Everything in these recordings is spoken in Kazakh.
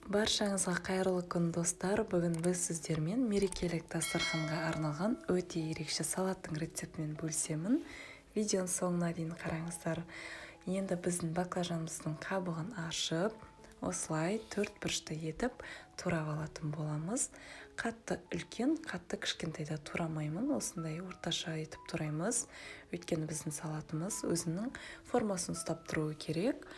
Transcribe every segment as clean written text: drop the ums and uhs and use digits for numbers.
Баршаңызға қайырлы күн достар. Бүгін біз сіздермен мерекелік дастарханға арналған өте ерекше салаттың рецептімен бөлісемін. Видеоның соңына дейін қараңыздар. Енді біздің баклажанымыздың қабығын ашып, осылай төрт бұрышты етіп турап алатын боламыз. Қатты үлкен, қатты кішкентайда турамаймын. Осындай орташа етіп тураймыз. Өйткені біздің салатымыз өзінің формасын ұстап тұруы керек.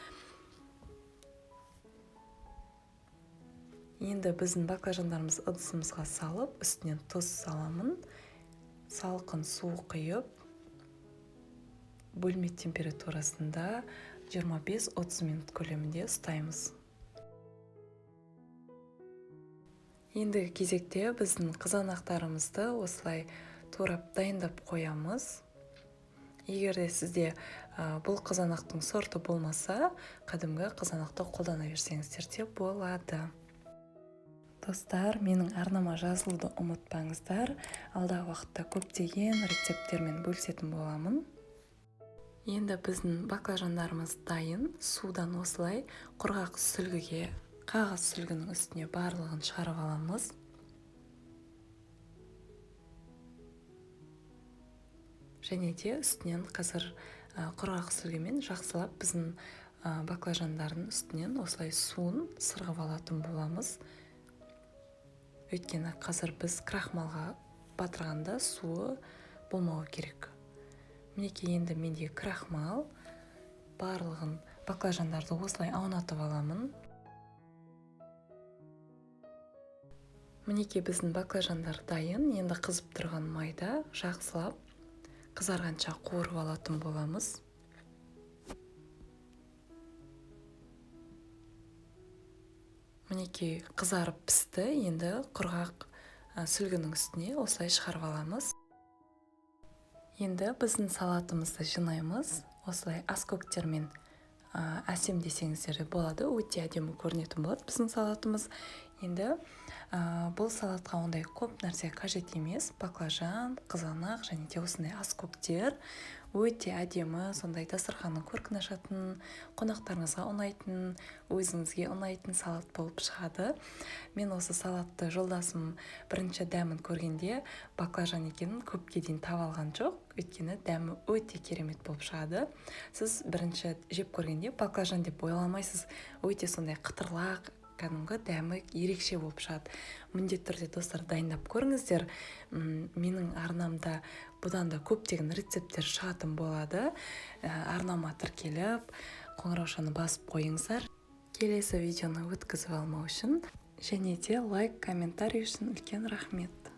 Енді біздің баклажандарымыз ыдысымызға салып, үстінен тұз саламын. Салқын су құйып, бөлме температурасында 25-30 минут көлемінде ұстаймыз. Ендігі кезекте біздің қызанақтарымызды осылай турап дайындап қоямыз. Егер де сізде бұл қызанақтың сорты болмаса, қадімгі қызанақты қолдана берсеңіздер де болады. Достар, менің арнама жазылуды ұмытпаңыздар. Алдағы уақытта көптеген рецепттермен бөлісетін боламын. Енді біздің баклажандарымыз дайын. Судан осылай құрғақ сүлгіге, қағаз сүлгінің үстіне барлығын шығарып аламыз. Және де үстінен қазір құрғақ сүлгімен жақсылап біздің баклажандардың үстінен осылай суын сырғып алатын боламыз. Өйткені қазір біз крахмалға батырғанда суы болмауы керек. Мінекей енді менде крахмал, барлығын баклажандарды осылай аунатып аламын. Мінекей біздің баклажандар дайын. Енді қызып тұрған майда жақсылап қызарғанша қуырып алатын боламыз. Мінекей қызарып пісті. Енді құрғақ сүлгінің үстіне осылай шығарып аламыз. Енді біздің салатымызды жинаймыз. Осылай аскөктермен әсем десеңіздер болады. Өте әдемі көрінетін болады біздің салатымыз. Енді бұл салатқа ондай көп нәрсе қажет емес. Баклажан, қызанақ және де осындай аскөктер өте әдемі, сондай дастарханның көркін ашатын, қонақтарыңызға ұнайтын, өзіңізге ұнайтын салат болып шығады. Мен осы салатты жолдасым бірінші дәмін көргенде баклажан екенін көпке дейін таба алған жоқ. Өйткені дәмі өте керемет болып шығады. Сіз бірінші жеп көргенде баклажан деп ойламайсыз. Өте сондай қытырлақ, кәдімгі дәмі ерекше болып шығады. Міндетті түрде достар дайындап көріңіздер. Менің арнамда бұдан да көптеген рецепттер шығатын болады. Арнама тіркеліп, қоңыраушаны басып қойыңыздар. Келесі видеоны өткізіп алмау үшін және де лайк, комментарий үшін үлкен рахмет.